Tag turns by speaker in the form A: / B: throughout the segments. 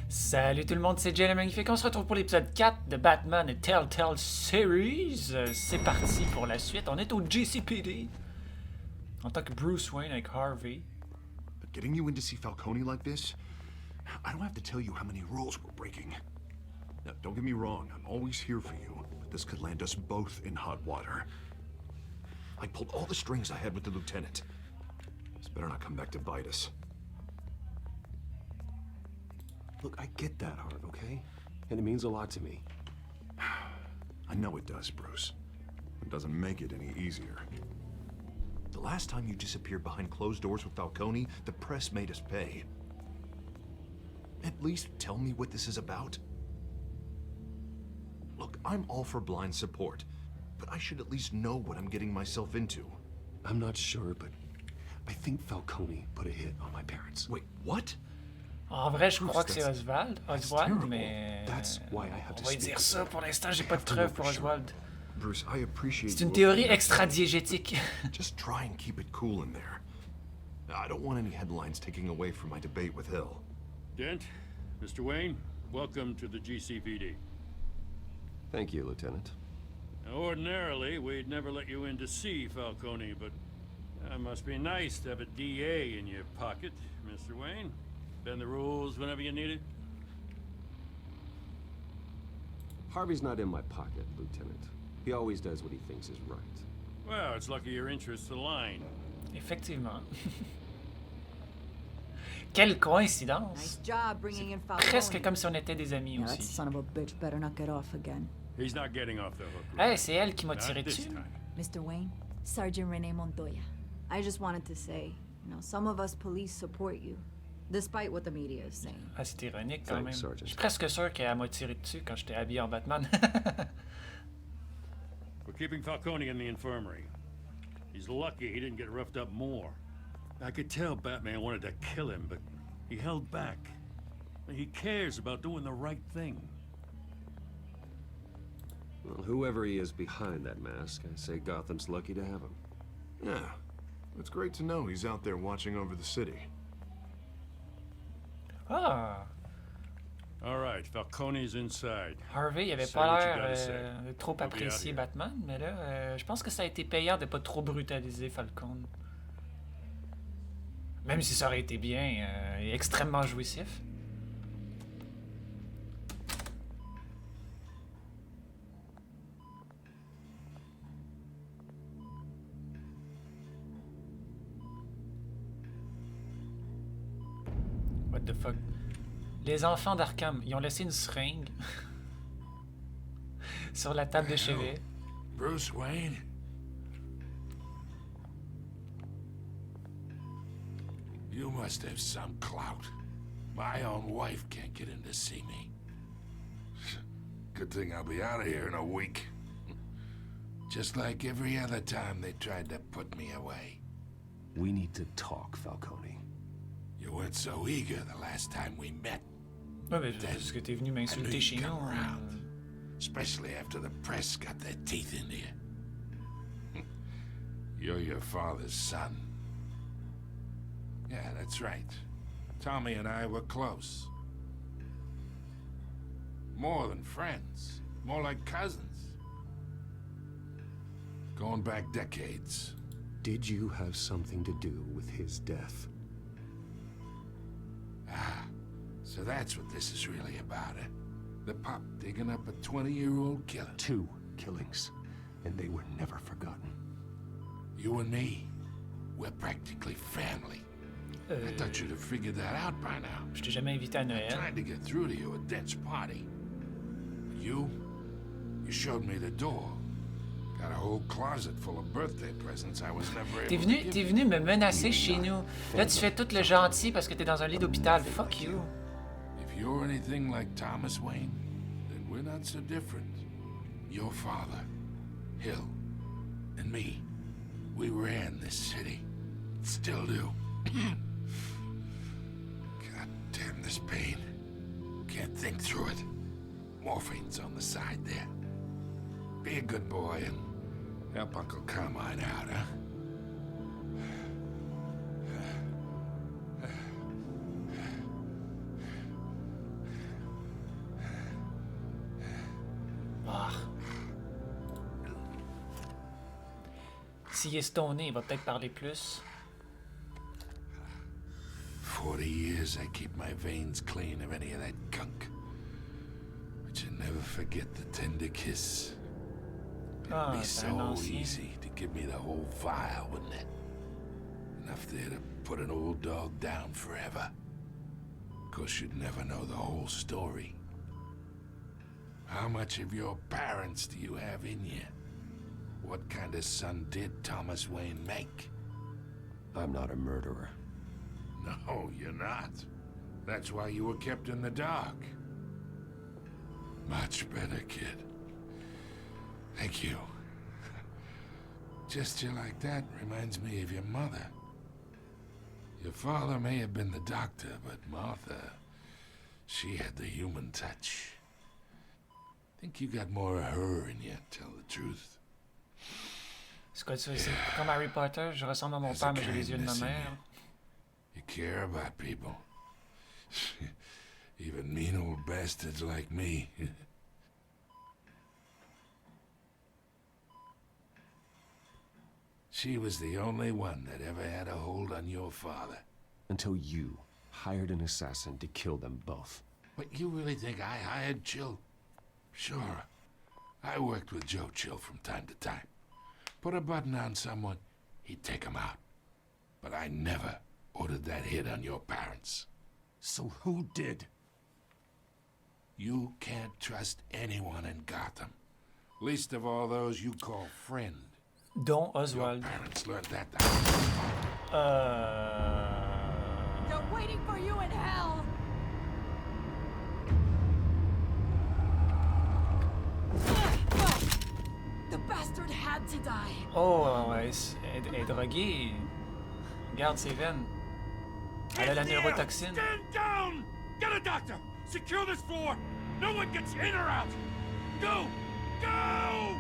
A: Salut tout le monde, c'est jaylemagnifique. On se retrouve pour l'épisode 4 de Batman et Telltale Series. C'est parti pour la suite. On est au GCPD en tant que Bruce Wayne avec Harvey.
B: But getting you in to see Falcone like this, I don't have to tell you how many rules we're breaking. Now, don't get me wrong, I'm always here for you, but this could land us both in hot water. I pulled all the strings I had with the lieutenant. This better not come back to bite us.
C: Look, I get that, Harv, okay? And it means a lot to me.
B: I know it does, Bruce. It doesn't make it any easier. The last time you disappeared behind closed doors with Falcone, the press made us pay. At least tell me what this is about. Look, I'm all for blind support, but I should at least know what I'm getting myself into.
C: I'm not sure, but I think Falcone put a hit on my parents.
B: Wait, what?
A: En vrai, je crois que c'est Oswald, mais
C: on
A: va dire ça. Pour l'instant, j'ai pas de preuves pour Oswald.
B: Bruce, I appreciate.
A: C'est une théorie extradiégétique.
B: Just try and keep it cool in there. I don't want any headlines taking away from my debate with Hill.
D: Dent, Mr. Wayne, welcome to the GCPD.
C: Thank you, Lieutenant.
D: Now, ordinarily, we'd never let you in to see Falcone, but that must be nice to have a DA in your pocket, Mr. Wayne. Bend the rules whenever you need it.
C: Harvey's not in my pocket, Lieutenant. He always does what he thinks is right.
D: Well, it's lucky your interests align.
A: Effectivement. Quelle coïncidence!
E: Nice job bringing in Falcone.
A: Presque comme si on était des amis
E: Yeah, that
A: aussi.
E: son of a bitch better not get off again.
D: He's not getting off the hook.
A: Hey, c'est elle qui m'a
D: Not
A: tiré
D: this
A: dessus.
D: time.
E: Mr. Wayne, Sergeant Renee Montoya. I just wanted to say, some of us police support you, despite what the media is saying.
A: Ah, c'est ironique quand
C: Thanks,
A: même.
C: Sergeant.
A: Je suis presque sûr qu'elle m'a tiré dessus quand j'étais habillé en Batman.
D: We're keeping Falcone in the infirmary. He's lucky he didn't get roughed up more. I could tell Batman wanted to kill him, but he held back. He cares about doing the right thing.
C: Well, whoever he is behind that mask, I say Gotham's lucky to have him.
B: Yeah, it's great to know he's out there watching over the city.
A: Ah!
D: All right, Falcone's inside.
A: Harvey, il avait
D: Say
A: pas
D: what you
A: l'air
D: gotta say.
A: de trop
D: We'll be out
A: apprécier
D: here.
A: Batman, mais là, je pense que ça a été payant de pas trop brutaliser Falcone. Même si ça aurait été bien, et extrêmement jouissif. What the fuck? Les enfants d'Arkham, ils ont laissé une seringue sur la table de chevet.
F: Bruce Wayne? You must have some clout. My own wife can't get in to see me. Good thing I'll be out of here in a week. Just like every other time they tried to put me away.
C: We need to talk, Falcone.
F: You weren't so eager the last time we met.
A: Ouais, mais parce que t'es venu
F: I knew
A: m'insulter chez
F: you'd
A: nous.
F: come around. Especially after the press got their teeth into you. You're your father's son. Yeah, that's right. Tommy and I were close. More than friends. More like cousins. Going back decades.
C: Did you have something to do with his death?
F: Ah, so that's what this is really about, eh? The pop digging up a 20-year-old killer.
C: 2 killings, and they were never forgotten.
F: You and me, we're practically family. I thought you'd have figured that out by now.
A: Je t'ai jamais invité à Noël.
F: Trying to get through to you at Dent's party. But you showed me the door. Got a whole closet full of birthday presents I was never able to give
A: T'es
F: you.
A: venu me menacer chez nous. Là, tu fais tout le gentil parce que t'es dans un lit d'hôpital. Fuck you.
F: If you're anything like Thomas Wayne, then we're not so different. Your father, Hill, and me, we ran this city. Still do. God damn this pain. Can't think through it. Morphine's on the side there. Be a good boy and help Uncle Carmine out, huh?
A: S'il est stoné, il va peut-être parler plus.
F: 40 years I keep my veins clean of any of that gunk. But you never forget the tender kiss.
A: Ah,
F: It'd be
A: c'est un
F: so
A: ancien.
F: easy to give me the whole vial, wouldn't it? Enough there to put an old dog down forever. Of course, you'd never know the whole story. How much of your parents do you have in you? What kind of son did Thomas Wayne make?
C: I'm not a murderer.
F: No, you're not. That's why you were kept in the dark. Much better, kid. Thank you. Gesture like that reminds me of your mother. Your father may have been the doctor, but Martha, she had the human touch. Think you got more of her in you, tell the truth.
A: C'est quoi ça? C'est comme Harry Potter, je ressemble à mon père, mais j'ai les yeux de ma mère.
F: You care about people. Even mean old bastards like me. She was the only one that ever had a hold on your father.
C: Until you hired an assassin to kill them both.
F: What, you really think I hired Chill? Sure. I worked with Joe Chill from time to time. Put a button on someone, he'd take him out. But I never ordered that hit on your parents.
C: So who did?
F: You can't trust anyone in Gotham. Least of all those you call friend.
A: Dont
F: Your
A: Oswald.
F: parents learned that.
E: They're waiting for you in hell! The bastard had to die.
A: Oh, ouais, elle est droguée. Regarde ses veines. Elle a la neurotoxine.
D: Stand down! Get a doctor! Secure this floor! No one gets in or out! Go! Go!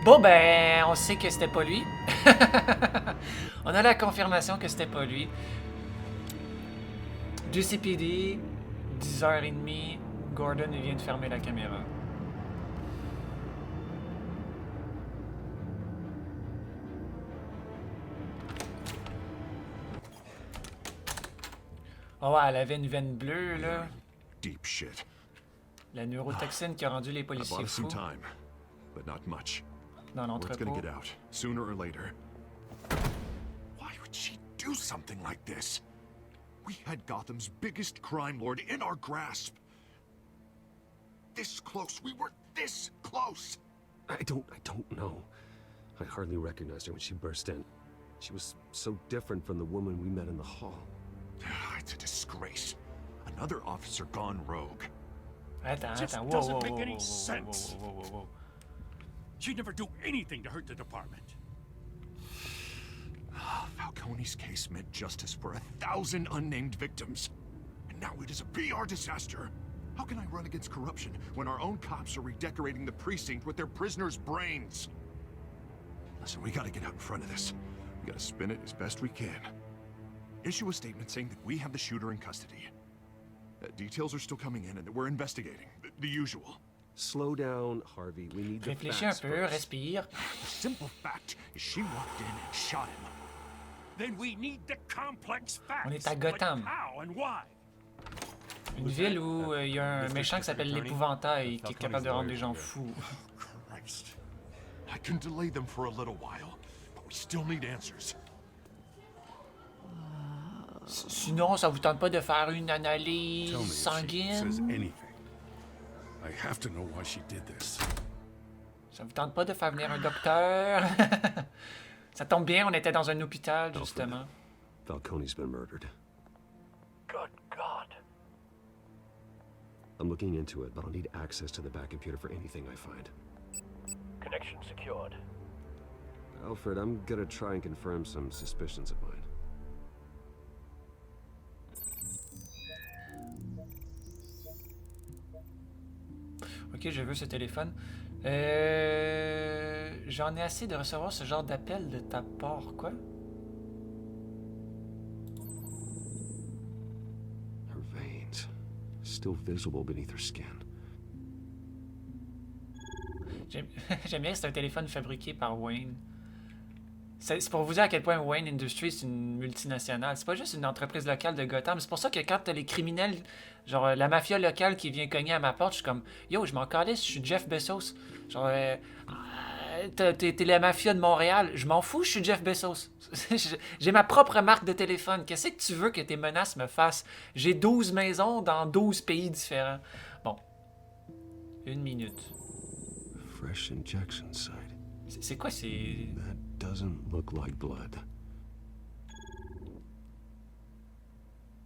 A: Bon, ben, on sait que c'était pas lui. On a la confirmation que c'était pas lui. JCPD, 10h30. Gordon, il vient de fermer la caméra. Oh, ouais, elle avait une veine bleue, là.
B: Deep shit.
A: La neurotoxine qui a rendu les
B: I bought
A: policiers
B: us some
A: fous
B: time, but not much.
A: dans
B: Word's gonna
A: l'entrepôt.
B: get out, sooner or later. Why would she do something like this? We had Gotham's biggest crime lord in our grasp. This close. We were this close.
C: I don't know. I hardly recognized her when she burst in. She was so different from the woman we met in the hall.
B: It's a disgrace. Another officer gone rogue.
A: Attends,
D: Just
A: attends.
D: doesn't make any sense.
A: Whoa.
D: She'd never do anything to hurt the department.
B: Falcone's case meant justice for 1,000 unnamed victims. And now it is a PR disaster. How can I run against corruption when our own cops are redecorating the precinct with their prisoners' brains? Listen, we gotta get out in front of this. We gotta spin it as best we can. Issue a statement saying that we have the shooter in custody. Details are still coming in and that we're investigating. The usual.
C: Slow down, Harvey. We need the
A: Réfléchis un
C: facts
A: peu,
C: first.
A: respire.
B: The simple fact is she walked in and shot him.
D: Then we need the complex facts.
A: On est à Gotham.
D: Like how and why.
A: Une ville où il y a un méchant qui s'appelle l'épouvantail qui est capable de rendre les gens fous.
B: Christ. I can delay them for a little while, but we still need answers.
A: Sinon, ça vous tente pas de faire une analyse
D: Tell me if she says
A: sanguine?
D: anything. I have to know why she did this.
A: Ça vous tente pas de faire venir un docteur? Ça tombe bien, on était dans un hôpital, justement.
C: Falcone's been murdered.
D: Good God.
C: I'm looking into it, but I'll need access to the back computer for anything I find.
D: Connection secured.
C: Alfred, I'm gonna try and confirm some suspicions of mine.
A: Ok, je veux ce téléphone. J'en ai assez de recevoir ce genre d'appel de ta part, quoi?
C: Her veins, still visible beneath her skin.
A: J'aime j'aime bien que c'est un téléphone fabriqué par Wayne. C'est pour vous dire à quel point Wayne Industries c'est une multinationale. C'est pas juste une entreprise locale de Gotham. C'est pour ça que quand t'as les criminels, genre la mafia locale qui vient cogner à ma porte, je suis comme yo, je m'en calisse, je suis Jeff Bezos. Genre t'es la mafia de Montréal, je m'en fous, je suis Jeff Bezos. J'ai ma propre marque de téléphone. Qu'est-ce que tu veux que tes menaces me fassent? J'ai 12 maisons dans 12 pays différents. Bon. 1 minute.
C: Fresh injection site.
A: C'est quoi ces...
C: That doesn't look like blood.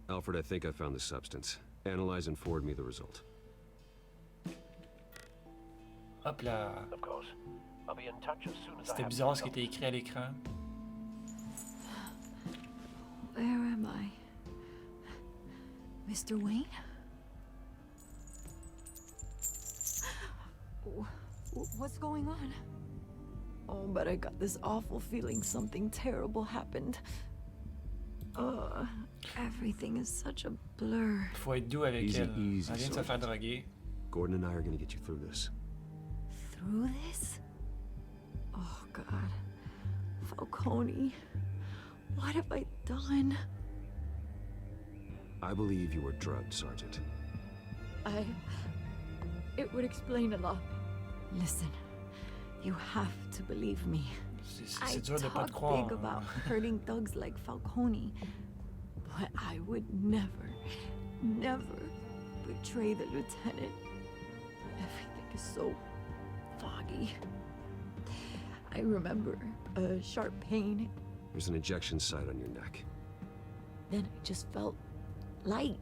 C: Alfred, I think I found the substance. Analyze and forward me the result.
A: Hop là.
G: Of course. I'll be in touch as soon as I
A: C'était
G: have
A: bizarre ce qui
G: the
A: était écrit à l'écran.
E: Where am I? Mr. Wayne? What's going on? Oh, but I got this awful feeling something terrible happened. Everything is such a blur.
A: Faut être doux avec
C: Easy,
A: elle.
C: easy,
A: Elle vient de se faire
C: Sergeant.
A: droguer.
C: Gordon and I are gonna get you through this.
E: Through this? Oh, God. Falcone. What have I done?
C: I believe you were drugged, Sergeant.
E: It would explain a lot. Listen, you have to believe me. I
A: C'est dur de pas te
E: talk
A: croire.
E: big about hurting thugs like Falcone, but I would never, never betray the lieutenant. Everything is so foggy. I remember a sharp pain,
C: There's an injection site on your neck.
E: then I just felt light,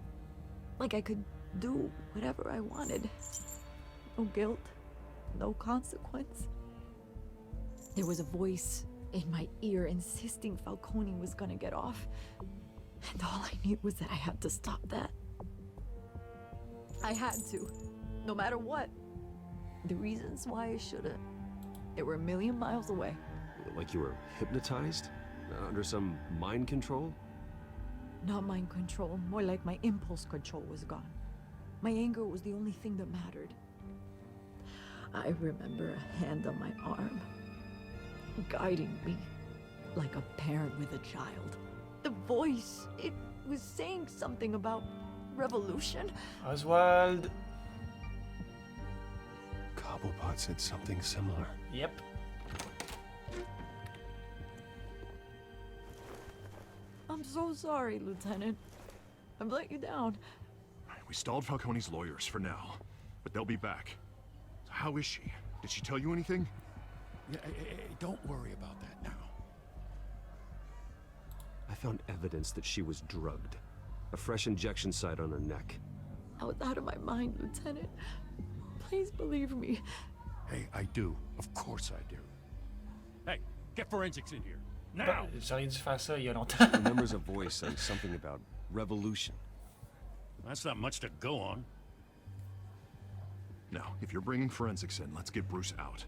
E: like I could do whatever I wanted. No guilt, no consequence. There was a voice in my ear insisting Falcone was gonna get off. And all I knew was that I had to stop that. I had to, no matter what. The reasons why I shouldn't, they were a million miles away.
C: Like you were hypnotized? Under some mind control?
E: Not mind control, more like my impulse control was gone. My anger was the only thing that mattered. I remember a hand on my arm, guiding me like a parent with a child. The voice, it was saying something about revolution.
A: Oswald.
C: Cobblepot said something similar.
A: Yep.
E: I'm so sorry, Lieutenant. I've let you down.
B: We stalled Falcone's lawyers for now, but they'll be back. How is she? Did she tell you anything?
D: Yeah, don't worry about that now.
C: I found evidence that she was drugged. A fresh injection site on her neck.
E: I was out of my mind, Lieutenant. Please believe me.
D: Hey, I do. Of course I do. Hey, get forensics in here. Now!
A: J'aurais dû faire ça il y a longtemps.
C: Remembers a voice saying something about revolution.
D: That's not much to go on.
B: Now, if you're bringing forensics in, let's get Bruce out.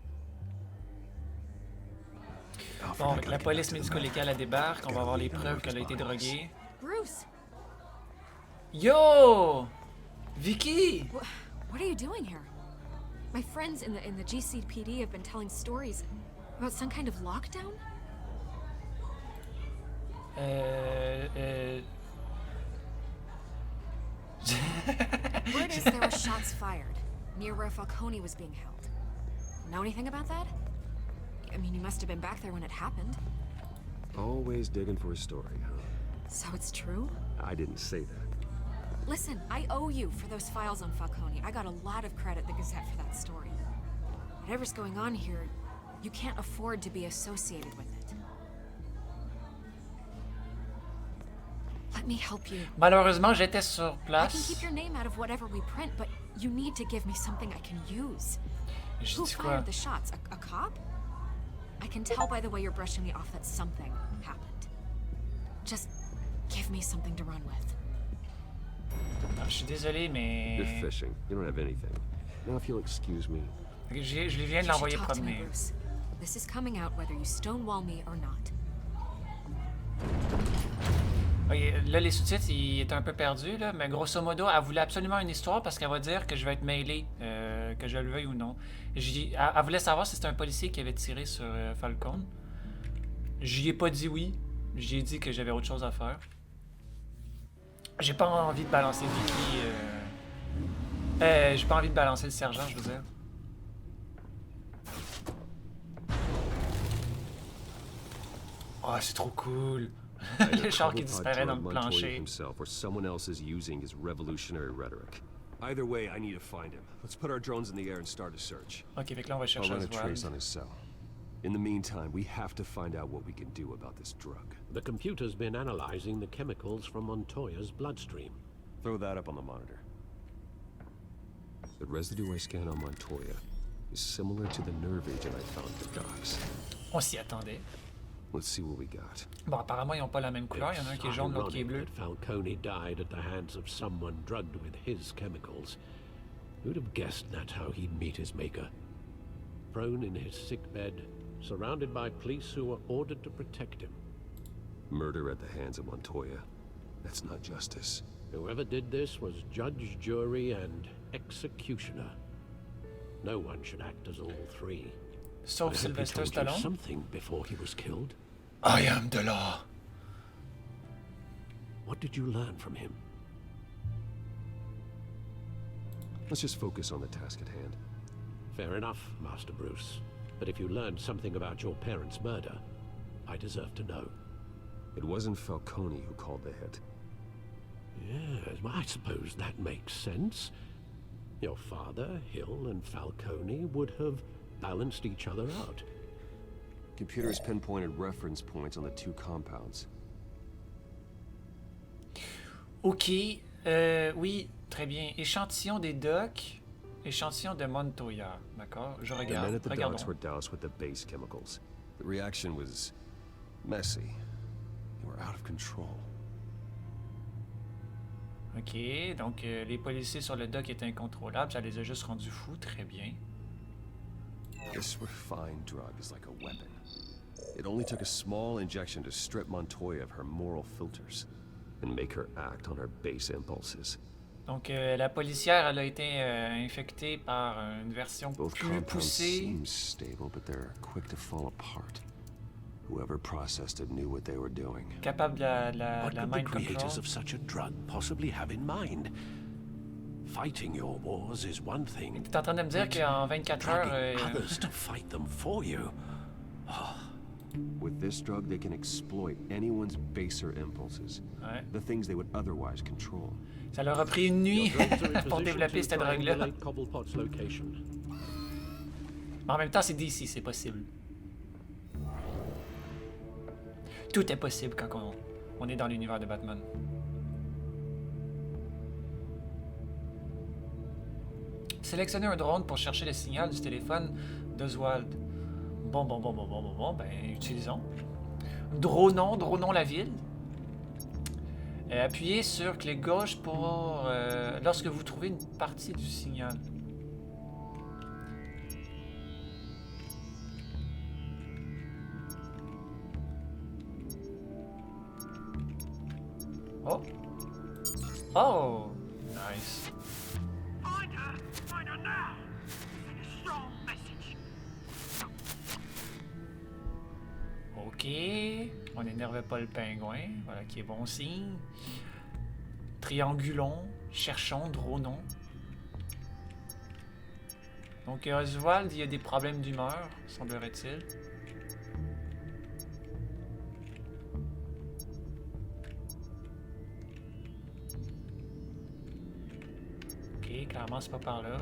A: Bon, avec la police médico-légale elle débarque, on va avoir les preuves qu'elle a été droguée.
H: Bruce,
A: Yo! Vicky!
H: what are you doing here? My friends in the GCPD have been telling stories about some kind of lockdown. Word is there were shots fired near where Falcone was being held. Know anything about that? I mean, you must have been back there when it happened.
C: Always digging for a story, huh?
H: So it's true?
C: I didn't say that.
H: Listen, I owe you for those files on Falcone. I got a lot of credit at the Gazette for that story. Whatever's going on here, you can't afford to be associated with it. Let me help you.
A: Malheureusement, j'étais sur
H: I can
A: place.
H: keep your name out of whatever we print, but you need to give me something I can use.
A: Je
H: Who
A: dis quoi?
H: fired the shots? A cop? I can tell by the way you're brushing me off that something happened. Just give me something to run with.
A: Ah, je suis désolé, mais...
C: You're fishing. You don't have anything. Now, if you'll excuse me.
A: Je viens de
H: You should
A: l'envoyer
H: talk to me,
A: promener.
H: Bruce. This is coming out whether you stonewall me or not.
A: Ok, là, les sous-titres, ils étaient un peu perdus, là, mais grosso modo, elle voulait absolument une histoire parce qu'elle va dire que je vais être mêlé, que je le veuille ou non. Elle voulait savoir si c'était un policier qui avait tiré sur Falcone. J'y ai pas dit oui. J'ai dit que j'avais autre chose à faire. J'ai pas envie de balancer Vicky. J'ai pas envie de balancer le sergent, je veux dire. Oh, c'est trop cool. Le char qui disparaît dans le plancher.
C: Himself or someone else is using his revolutionary rhetoric. Either way, I need to find him. Let's put our drones in the air and start a search.
A: Ok, fait que là on va
C: I'll
A: chercher
C: run a
A: Oswald.
C: trace on his cell. In the meantime, we have to find out what we can do about this drug.
I: The computer's been analyzing the chemicals from Montoya's bloodstream.
C: Throw that up on the monitor. The residue I scan on Montoya is similar to the nerve agent I found at the docks.
A: On s'y attendait.
C: Let's see what we got.
A: Bon, apparemment ils ont pas la même couleur. Il y en a un qui est jaune, l'autre qui est bleu.
I: That Falcone died at the hands of someone drugged with his chemicals. Who'd have guessed that's how he'd meet his maker? Prone in his sickbed, surrounded by police who were ordered to protect him.
C: Murder at the hands of Montoya. That's not justice.
I: Whoever did this was judge, jury, and executioner. No one should act as all three.
A: Sauf
I: I hope he
A: Sylvester
I: told you
A: Stallone.
I: something before he was killed.
A: I am the law.
I: What did you learn from him?
C: Let's just focus on the task at hand.
I: Fair enough, Master Bruce. But if you learned something about your parents' murder, I deserve to know.
C: It wasn't Falcone who called the hit.
I: Yes, well, I suppose that makes sense. Your father, Hill, and Falcone would have balanced each other out.
C: Computers pinpointed reference points on the two compounds.
A: Ok, oui, très bien. Échantillon des docks, échantillon de Montoya, d'accord? Je
C: The men
A: regarde.
C: at the docks
A: Regardons.
C: were doused with the base chemicals. The reaction was messy. They were out of control.
A: Ok, donc les policiers sur le dock étaient incontrôlables, ça les a juste rendus fous, très bien.
C: This refined drug is like a weapon. It only took a small injection to strip Montoya of her moral filters and make her act on her base impulses.
A: Donc la policière, elle a été infectée par une version
C: Both
A: plus
C: compounds
A: poussée.
C: seem stable, but they're quick to fall apart. Whoever processed it knew what they were doing.
A: Capable de
I: What
A: la
I: could the
A: mind
I: creators
A: control.
I: of such a drug possibly have in mind? Fighting your wars is one thing.
A: T'es en train de me dire qu'en 24 heures...
I: Drugging others to fight them for you.
C: With this drug, they can exploit anyone's baser impulses,
A: ouais.
C: the things they would otherwise control.
A: Ça leur a pris une nuit
I: Your drones are in
A: pour
I: position
A: développer
I: to
A: cette drogue-là.
I: triangulate Cobblepot's location.
A: Mais en même temps, c'est DC, c'est possible. Tout est possible quand on est dans l'univers de Batman. Sélectionnez un drone pour chercher le signal du téléphone d'Oswald. Bon, ben, utilisons. Dronons la ville. Appuyez sur clic gauche pour lorsque vous trouvez une partie du signal. Oh. Oh. Nice.
G: Find her! Find her now! Send a strong message.
A: Ok. On n'énerve pas le pingouin. Voilà qui est bon signe. Triangulons. Cherchons. Dronons. Donc Oswald, il y a des problèmes d'humeur, semblerait-il. Ok, clairement c'est pas par là.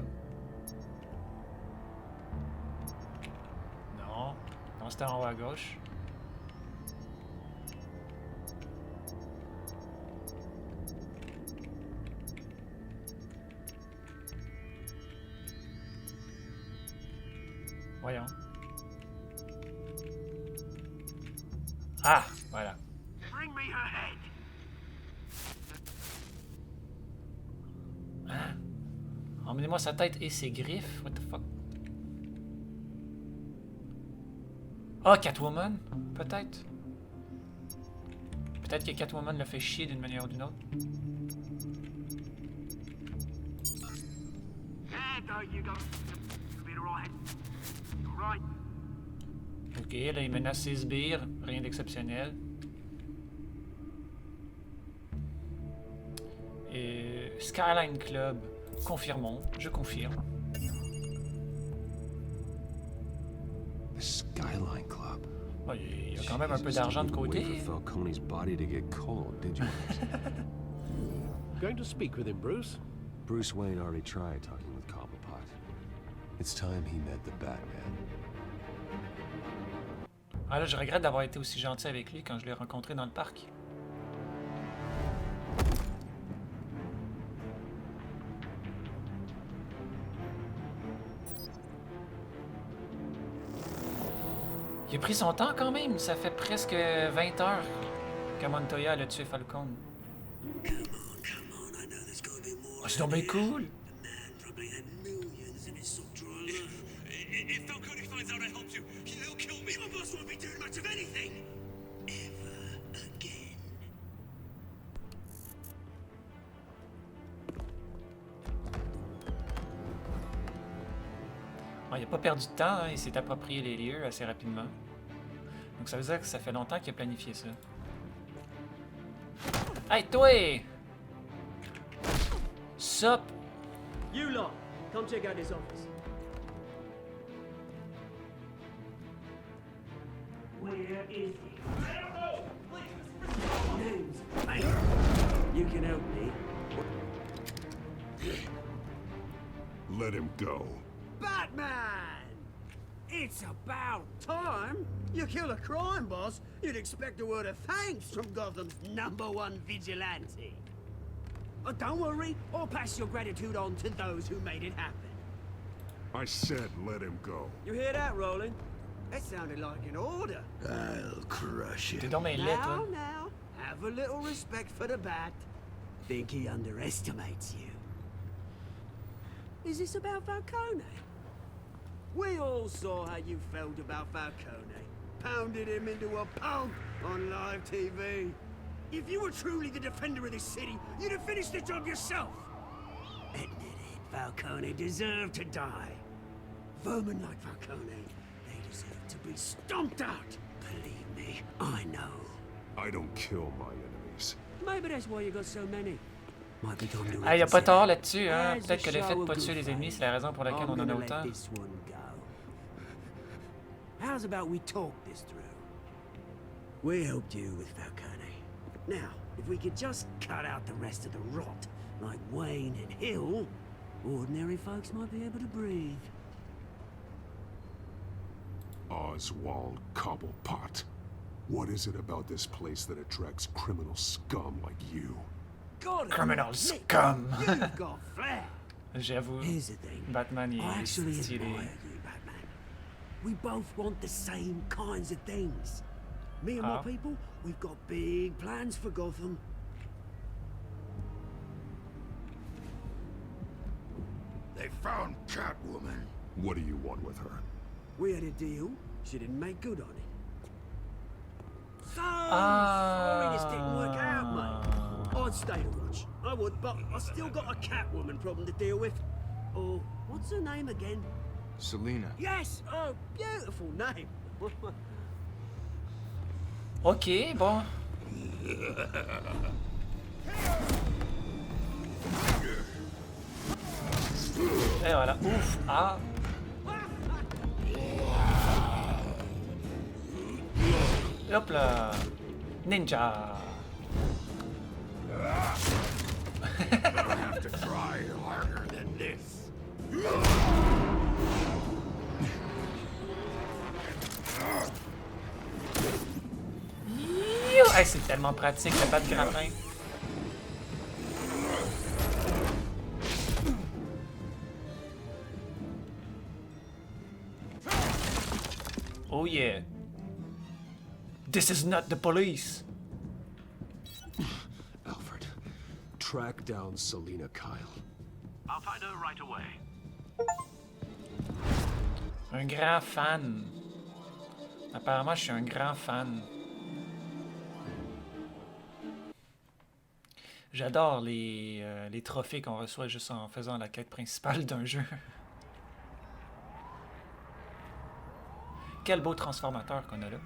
A: Non. Non, c'était en haut à gauche. Voyons. Ah, voilà.
G: Bring me her head.
A: Hein? Emmenez-moi sa tête et ses griffes. What the fuck? Ah, Catwoman? Peut-être Peut-être que Catwoman le fait chier d'une manière ou d'une autre. Ok, là il menace ses sbires, rien d'exceptionnel. Et Skyline Club, confirmons, je confirme.
C: The Skyline Club.
A: Ouais, il y a quand même un peu d'argent de côté.
C: Wait for Falcone's body to get cold, did you?
I: Going to speak with him, Bruce?
C: Bruce Wayne already tried talking with Cobblepot. It's time he met the Batman.
A: Ah là, je regrette d'avoir été aussi gentil avec lui quand je l'ai rencontré dans le parc. Il a pris son temps quand même, ça fait presque 20 heures que Montoya a tué Falcone. Oh, c'est donc bien cool!
G: If Falcone finds out I helped you, he'll kill me. My boss won't be doing much of anything. Ever again.
A: Bon, il n'a pas perdu de temps, hein, il s'est approprié les lieux assez rapidement. Donc ça veut dire que ça fait longtemps qu'il a planifié ça. Hey, toi! Sup?
J: You lot, come check out his office. Where is he? I don't know! Please, names. Hey, you can help me.
B: Let him go.
J: Batman! It's about time. You kill a crime boss, you'd expect a word of thanks from Gotham's #1 vigilante. But don't worry, I'll pass your gratitude on to those who made it happen.
B: I said let him go.
J: You hear that, Roland? That sounded like an order.
B: I'll crush
A: T'es donc bien laid, toi.
J: Now, have a little respect for the Bat. Think he underestimates you. Is this about Falcone? We all saw how you felt about Falcone. Pounded him into a pulp on live TV. If you were truly the defender of this city, you'd have finished the job yourself. Admit it, Falcone deserved to die. Vermin like Falcone, they deserve to be stomped out. Believe me, I know.
B: I don't kill my enemies.
J: Maybe that's why you got so many. Might be time to
A: Ah, il a pas
J: reconsider.
A: tort là-dessus, hein.
J: As a
A: Peut-être que le fait de
J: show
A: pas
J: of
A: tuer
J: good
A: les ennemis,
J: faith,
A: c'est la raison pour laquelle
J: I'm
A: on en a
J: gonna let
A: autant.
J: this one go. How's about we talk this through? We helped you with Falcone. Now, if we could just cut out the rest of the rot, like Wayne and Hill, ordinary folks might be able to breathe.
B: Oswald Cobblepot. What is it about this place that attracts criminal scum like you?
J: God,
A: Criminal
J: admit,
A: scum.
J: You've got flair.
A: J'avoue,
J: Here's the thing.
A: Batman il
J: I
A: est
J: actually
A: stylé.
J: admire you, Batman. We both want the same kinds of things. Me and
A: Ah.
J: my people, we've got big plans for Gotham.
F: They found Catwoman.
B: What do you want with her?
J: We had a deal. She didn't make good on it. So
A: Ah.
J: sorry this didn't work out, mate. I'd stay to watch. I would, but I still got a Catwoman problem to deal with. Oh, what's her name again?
K: Selena.
J: Yes! Oh, beautiful name.
A: Ok, bon. Et voilà, ouf, ah. Hop là. Ninja.
F: Gonna have to try harder than this.
A: Hey, c'est tellement pratique, le pas de grappin. Oh yeah. This is not the police.
C: Alfred, track down Selena Kyle.
G: I'll find her right away.
A: Un grand fan. Apparemment, je suis un grand fan. J'adore les trophées qu'on reçoit juste en faisant la quête principale d'un jeu. Quel beau transformateur qu'on a là.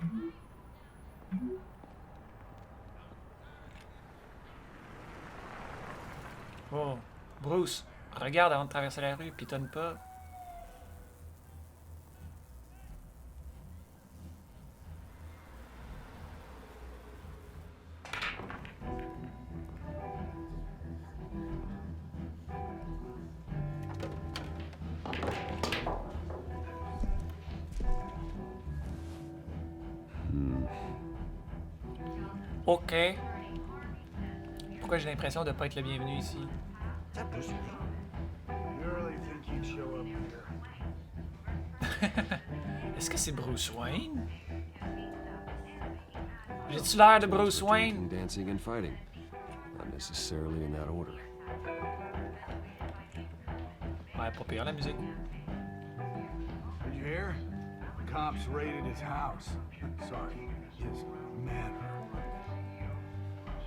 A: Oh, Bruce, regarde avant de traverser la rue, pitonne pas. Ok. Pourquoi j'ai l'impression de ne pas être le bienvenu ici? Est-ce que c'est Bruce Wayne? J'ai-tu l'air de Bruce Wayne?
C: Dancing and fighting. Not necessarily in that order.
A: Ouais, pas pire la musique.
K: Did you hear? The cops raided his house. Sorry, his manor.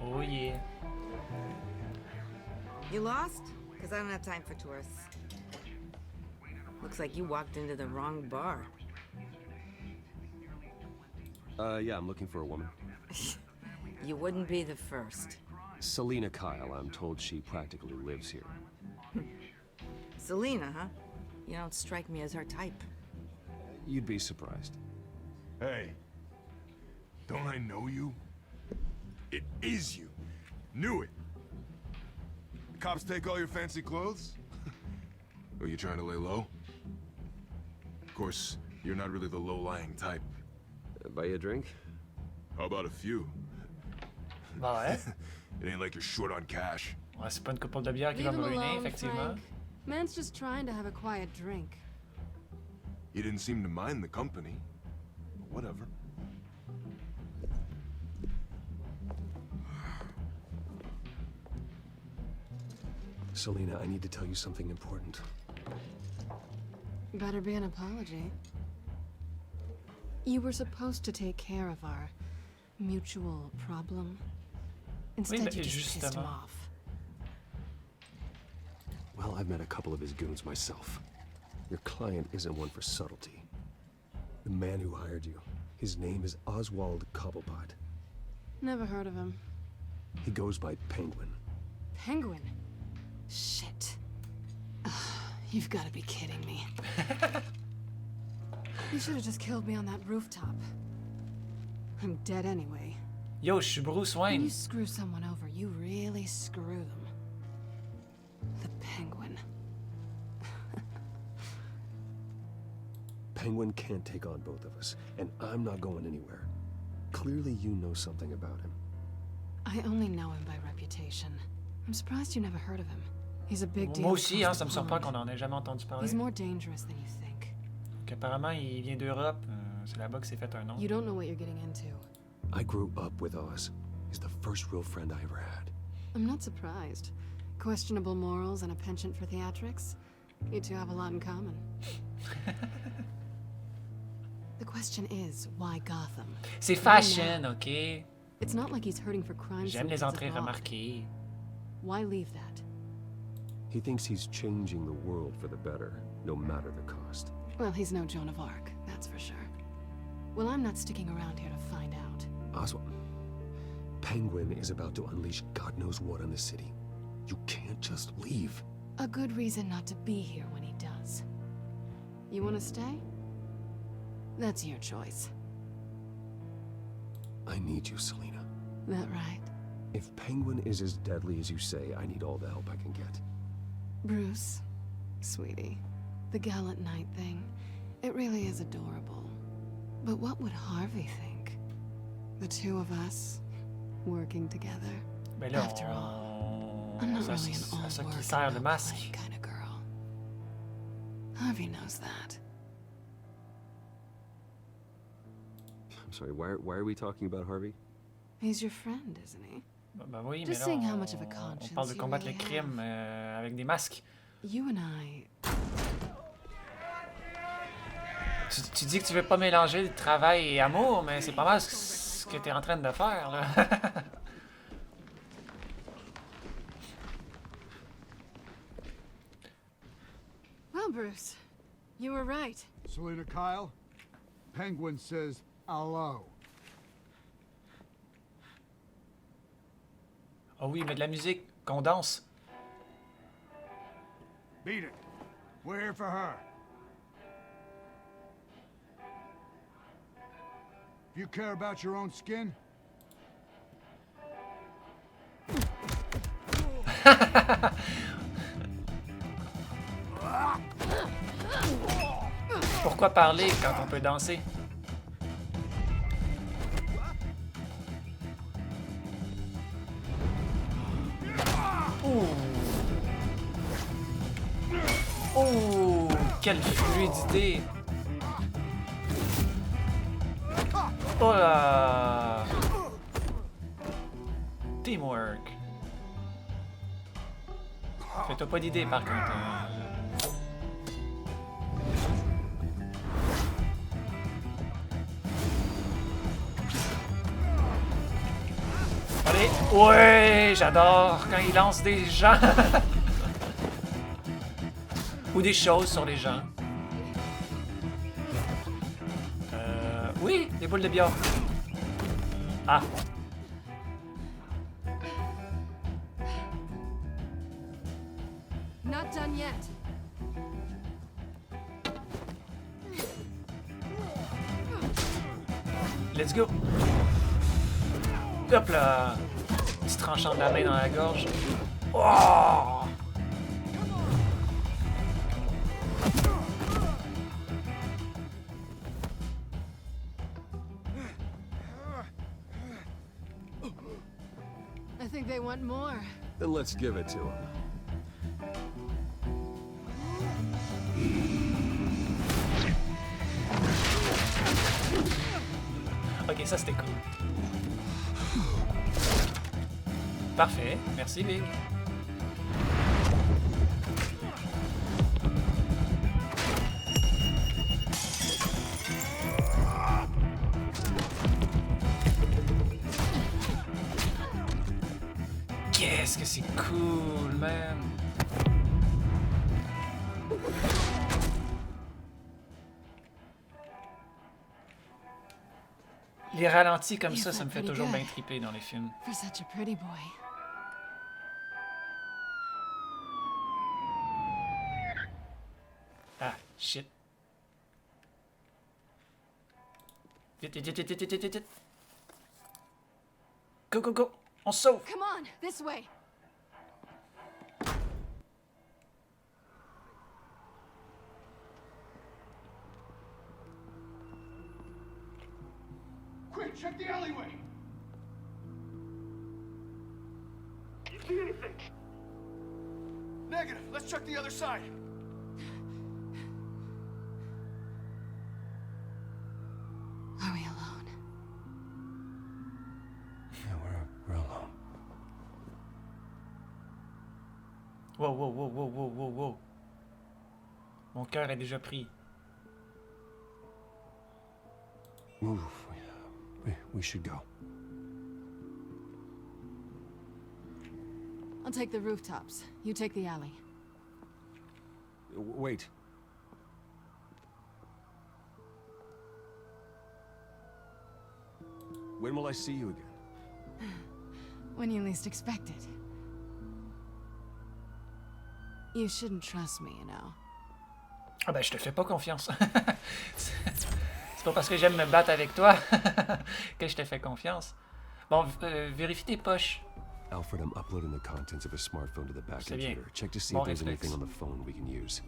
A: Oh yeah.
L: You lost? Because I don't have time for tourists. Looks like you walked into the wrong bar.
C: Yeah, I'm looking for a woman.
L: You wouldn't be the first.
C: Selena Kyle, I'm told she practically lives here.
L: Selena, huh? You don't strike me as her type.
C: You'd be surprised.
F: Hey, don't I know you? It is you. Knew it. The cops take all your fancy clothes? Are you trying to lay low? Of course, you're not really the low-lying type.
C: Buy you a drink?
F: How about a few?
A: Bah ouais.
F: It ain't like you're short on cash.
A: Ouais, c'est pas une couple de bière qui va
M: Leave
A: me
M: him
A: ruiner,
M: alone,
A: effectivement.
M: Frank. Man's just trying to have a quiet drink.
F: You didn't seem to mind the company. Whatever.
C: Selena, I need to tell you something important.
M: Better be an apology. You were supposed to take care of our mutual problem. Instead,
A: mais
M: you just pissed him
A: justement.
M: off.
C: Well, I've met a couple of his goons myself. Your client isn't one for subtlety. The man who hired you, his name is Oswald Cobblepot.
M: Never heard of him.
C: He goes by Penguin.
M: Penguin? Shit. Ugh, you've got to be kidding me. You should have just killed me on that rooftop. I'm dead anyway.
A: Yo, je suis Bruce
M: When
A: Wayne.
M: you screw someone over, you really screw them. The Penguin.
C: Penguin can't take on both of us, and I'm not going anywhere. Clearly you know something about him.
M: I only know him by reputation. I'm surprised you never heard of him. He's a big deal.
A: Moi aussi, hein,
M: across
A: ça me
M: the
A: surprend
M: pond.
A: qu'on en ait jamais entendu parler.
M: He's more dangerous than you think.
A: Apparemment, il vient d'Europe. C'est là-bas que s'est fait un nom.
M: You don't know what you're getting into.
C: I grew up with Oz. He's the first real friend I ever had.
M: I'm not surprised. Questionable morals and a penchant for theatrics. You two have a lot in common. The question is, why Gotham?
A: C'est
M: Why
A: fashion,
M: now?
A: ok?
M: It's not like he's hurting for crime
A: J'aime les
M: symptoms
A: entrées
M: at all.
A: remarquées.
M: Why leave that?
C: He thinks he's changing the world for the better, no matter the cost.
M: Well, he's no Joan of Arc, that's for sure. Well, I'm not sticking around here to find out.
C: Oswald, Penguin is about to unleash God knows what on the city. You can't just leave.
M: A good reason not to be here when he does. You want to stay? That's your choice.
C: I need you, Selena.
M: That right?
C: If Penguin is as deadly as you say, I need all the help I can get.
M: Bruce, sweetie, the gallant knight thing, it really is adorable. But what would Harvey think? The two of us, working together.
A: Ben là,
M: After all, I'm not
A: ça,
M: really an
A: c'est à ça
M: all
A: qui
M: work
A: sert
M: and
A: le
M: no
A: masque.
M: play kind of girl. Harvey knows that.
C: I'm sorry, why are we talking about Harvey?
M: He's your friend, isn't he?
A: Ben oui, mais
M: Just
A: là,
M: seeing how much of a
A: on
M: conscience
A: parle de
M: you
A: combattre
M: really
A: le crime avec des masques.
M: You and I...
A: Tu dis que tu veux pas mélanger le travail et amour, mais c'est pas mal ce que tu es en train de faire, là.
M: Bruce. You were right.
K: Selena Kyle, Penguin says hello.
A: Oh oui, mais de la musique, qu'on danse.
K: Beat it. We're here for her. If you care about your own skin,
A: Pourquoi parler quand on peut danser? Ouh! Oh, quelle fluidité! Oh là! Teamwork. Fais-toi pas d'idée par contre. Hein. Allez! Ouais! J'adore quand il lance des gens! Ou des choses sur les gens. Oui, des boules de billard. Ah.
M: Not done yet.
A: Let's go. Hop là. Petit tranchant de la main dans la gorge. Oh!
M: I think they want more.
C: Then let's give it to him.
A: Ok, ça c'était cool. Parfait, merci Big. Qu'est-ce que c'est cool, man. Les ralentis comme ça me fait toujours bien triper dans les films.
M: For such a pretty boy.
A: Ah, shit. Vite, vite, vite, vite, vite, vite, vite. Go, go, go. On se sauve.
M: Come on, this way.
K: quick, check the alleyway.
G: You see anything?
K: Negative. Let's check the other side.
M: Are we alone?
C: Yeah, we're alone.
A: Wow, wow, wow, wow, wow, wow, wow. Mon cœur est déjà pris.
C: Move. We should go.
M: I'll take the rooftops. You take the alley.
C: Wait. When will I see you again?
M: When you least expect it. You shouldn't trust me, you know.
A: Ah ben, je te fais pas confiance. C'est pas parce que j'aime me battre avec toi que je te fais confiance. Bon, vérifie tes poches.
C: Alfred, I'm uploading the contents of a smartphone to the back
A: C'est bien.
C: computer. Check to see
A: Bon
C: if there's
A: réflexe.
C: anything on the phone we can use.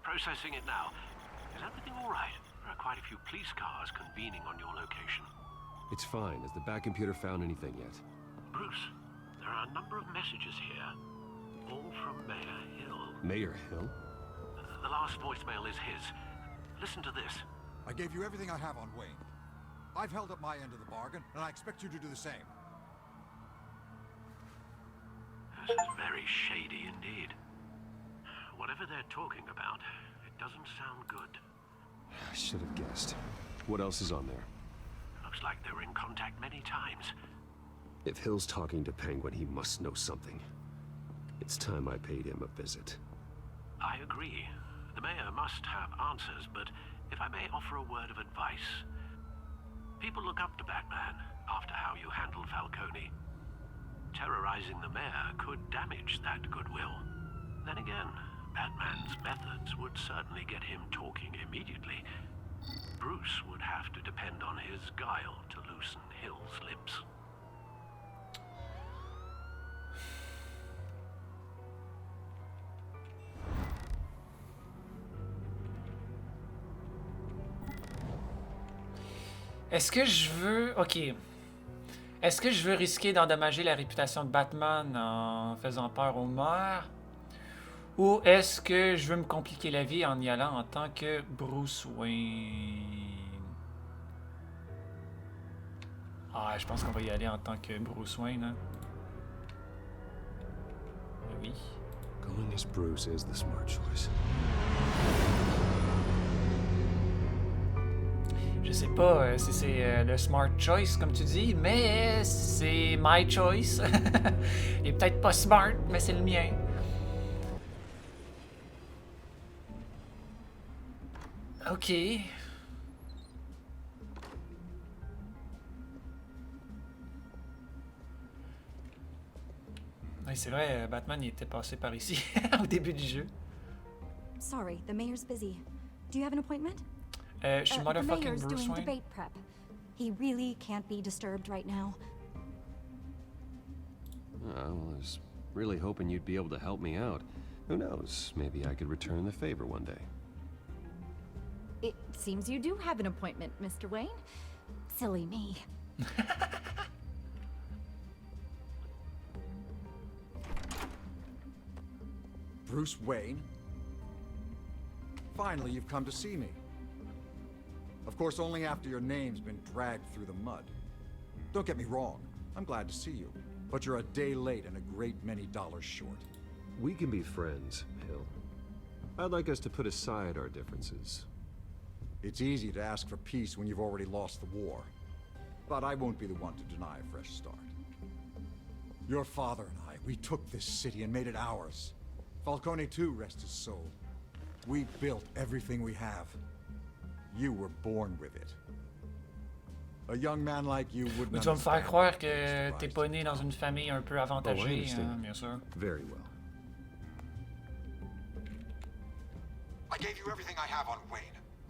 I: Processing it now. Is everything all right? There are quite a few police cars convening on your location.
C: It's fine. Has the back computer found anything yet?
I: Bruce, there are a number of messages here, all from Mayor Hill.
C: Mayor Hill?
I: The last voicemail is his. Listen to this.
N: I gave you everything I have on Wayne. I've held up my end of the bargain, and I expect you to do the same.
I: This is very shady indeed. Whatever they're talking about, it doesn't sound good.
C: I should have guessed. What else is on there?
I: Looks like they were in contact many times.
C: If Hill's talking to Penguin, he must know something. It's time I paid him a visit.
I: I agree. The mayor must have answers, but if I may offer a word of advice. People look up to Batman after how you handled Falcone. Terrorizing the mayor could damage that goodwill. Then again, Batman's methods would certainly get him talking immediately. Bruce would have to depend on his guile to loosen Hill's lips.
A: Est-ce que je veux... Ok. Est-ce que je veux risquer d'endommager la réputation de Batman en faisant peur aux morts? Ou est-ce que je veux me compliquer la vie en y allant en tant que Bruce Wayne? Ah, je pense qu'on va y aller en tant que Bruce Wayne, hein? Oui.
C: Going as Bruce is the smart choice.
A: Je sais pas si c'est le smart choice, comme tu dis, mais c'est my choice. Il est peut-être pas smart, mais c'est le mien. Ok. Ouais, c'est vrai, Batman il était passé par ici au début du jeu.
O: Sorry, the mayor's busy. Do you have an appointment?
A: Je suis
O: The
A: motherfucking
O: mayor's
A: Bruce
O: doing
A: Wayne.
O: debate prep. He really can't be disturbed right now.
C: I was really hoping you'd be able to help me out. Who knows, maybe I could return the favor one day.
O: It seems you do have an appointment, Mr. Wayne. Silly me.
N: Bruce Wayne? Finally, you've come to see me. Of course, only after your name's been dragged through the mud. Don't get me wrong, I'm glad to see you. But you're a day late and a great many dollars short.
C: We can be friends, Hill. I'd like us to put aside our differences.
N: It's easy to ask for peace when you've already lost the war. But I won't be the one to deny a fresh start. Your father and I, we took this city and made it ours. Falcone too, rest his soul. We built everything we have. You were born with it. A young man like you wouldn't
A: Tu vas me faire
N: understand
A: croire
N: what
A: que
N: it's
A: t'es
N: like.
A: pas né dans une famille un peu avantagée, bien sûr.
C: Very well.
N: I gave you everything I have on Wayne.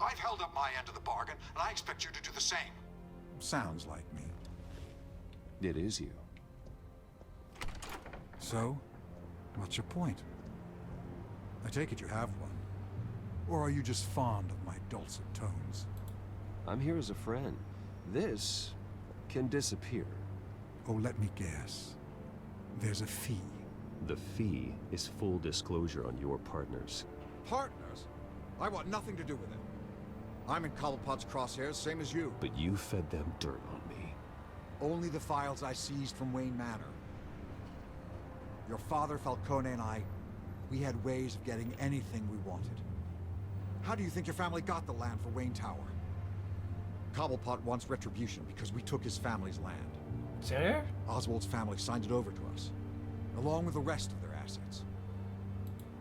N: I've held up my end of the bargain, and I expect you to do the same. Sounds like me.
C: It is you.
N: So, what's your point? I take it you have one. Or are you just fond of my dulcet tones?
C: I'm here as a friend. This can disappear.
N: Oh, let me guess. There's a fee.
C: The fee is full disclosure on your partners.
N: Partners? I want nothing to do with it. I'm in Cobblepot's crosshairs, same as you.
C: But you fed them dirt on me.
N: Only the files I seized from Wayne Manor. Your father, Falcone, and I, we had ways of getting anything we wanted. How do you think your family got the land for Wayne Tower? Cobblepot wants retribution because we took his family's land.
A: Sérieux?
N: Oswald's family signed it over to us, along with the rest of their assets.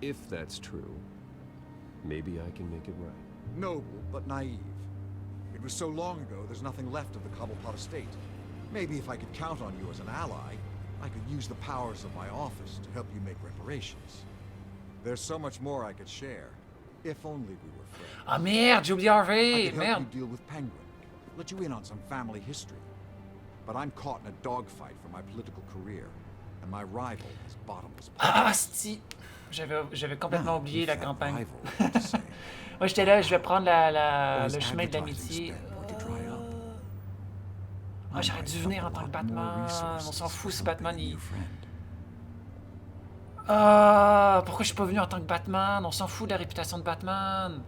C: If that's true, maybe I can make it right.
N: Noble, but naive. It was so long ago, there's nothing left of the Cobblepot estate. Maybe if I could count on you as an ally, I could use the powers of my office to help you make reparations. There's so much more I could share, if only we were friends.
A: Ah merde, j'ai oublié
N: I
A: Harvey,
N: could help
A: merde.
N: you deal with Penguin, let you in on some family history. But I'm caught in a dogfight for my political career, and my rival has bottomless
A: Ah, sti. J'avais complètement oublié la campagne.
N: rival, to say.
A: Moi, j'étais là, je vais prendre
N: Or is
A: le chemin de
N: advertising
A: l'amitié.
N: spent going to dry up?
A: Ah, j'aurais dû venir en tant que Batman. On s'en fout si Batman, il... Ah, pourquoi je suis pas venu en tant que Batman? On s'en fout de la réputation de Batman.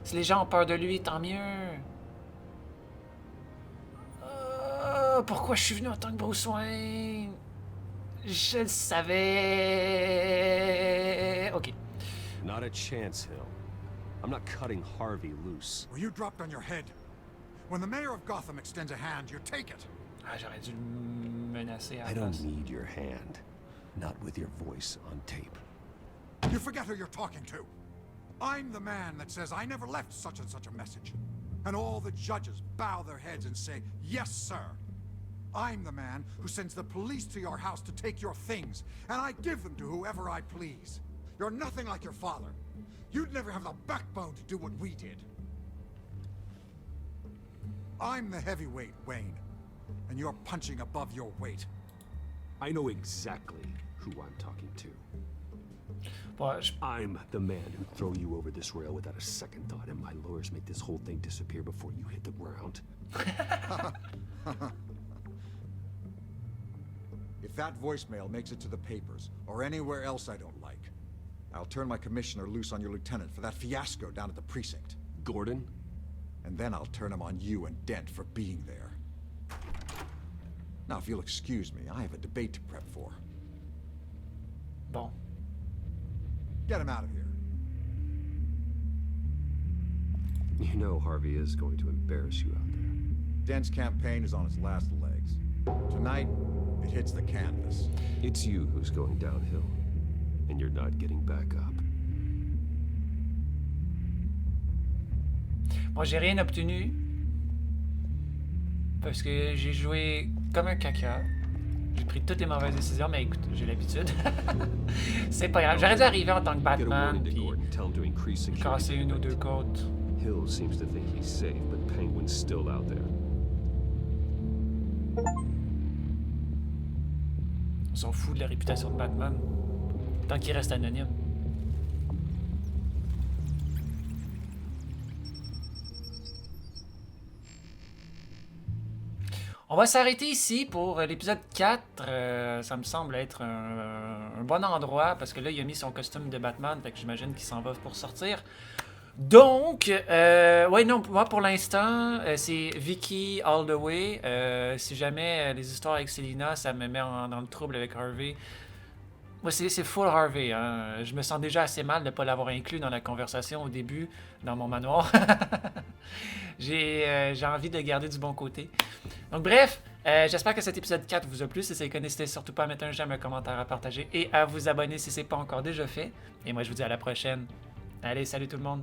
A: Si les gens ont peur de lui, tant mieux. Pourquoi je suis venu en tant que Bruce Wayne? Je le savais. Ok.
C: Not a chance, Hill. I'm not cutting Harvey loose.
N: Were you dropped on your head? When the mayor of Gotham extends a hand, you take it.
A: Ah, j'aurais dû le menacer à la
C: I don't
A: place.
C: need your hand. Not with your voice on tape.
N: You forget who you're talking to. I'm the man that says I never left such and such a message. And all the judges bow their heads and say, yes, sir. I'm the man who sends the police to your house to take your things, and I give them to whoever I please. You're nothing like your father. You'd never have the backbone to do what we did. I'm the heavyweight, Wayne, and you're punching above your weight.
C: I know exactly who I'm talking to.
A: Bon,
C: I'm the man who'd throw you over this rail without a second thought, and my lawyers make this whole thing disappear before you hit the ground.
N: If that voicemail makes it to the papers, or anywhere else I don't like, I'll turn my commissioner loose on your lieutenant for that fiasco down at the precinct.
C: Gordon?
N: And then I'll turn him on you and Dent for being there. Now, if you'll excuse me, I have a debate to prep for.
A: Bon.
N: Get him out of here.
C: You know Harvey is going to embarrass you out there.
N: Dent's campaign is on its last legs. Tonight, it hits the canvas.
C: It's you who's going downhill, and you're not getting back up.
A: Bon, j'ai rien obtenu. Parce que j'ai joué comme un caca. J'ai pris toutes les mauvaises décisions, mais écoute, j'ai l'habitude. C'est pas grave. J'aurais dû arriver en tant que Batman, puis casser une ou deux côtes.
C: Hill seems to think he's safe, but Penguin's still out there.
A: On s'en fout de la réputation de Batman. Tant qu'il reste anonyme. On va s'arrêter ici pour l'épisode 4. Ça me semble être un bon endroit parce que là, il a mis son costume de Batman, fait que j'imagine qu'il s'en va pour sortir. Donc, ouais, non, moi pour l'instant, c'est Vicky all the way. Si jamais les histoires avec Selina, ça me met dans le trouble avec Harvey. Moi, c'est full Harvey. Hein. Je me sens déjà assez mal de ne pas l'avoir inclus dans la conversation au début, dans mon manoir. J'ai envie de garder du bon côté. Donc bref, j'espère que cet épisode 4 vous a plu. Si c'est le cas, n'hésitez surtout pas à mettre un j'aime, un commentaire, à partager et à vous abonner si ce n'est pas encore déjà fait. Et moi, je vous dis à la prochaine. Allez, salut tout le monde!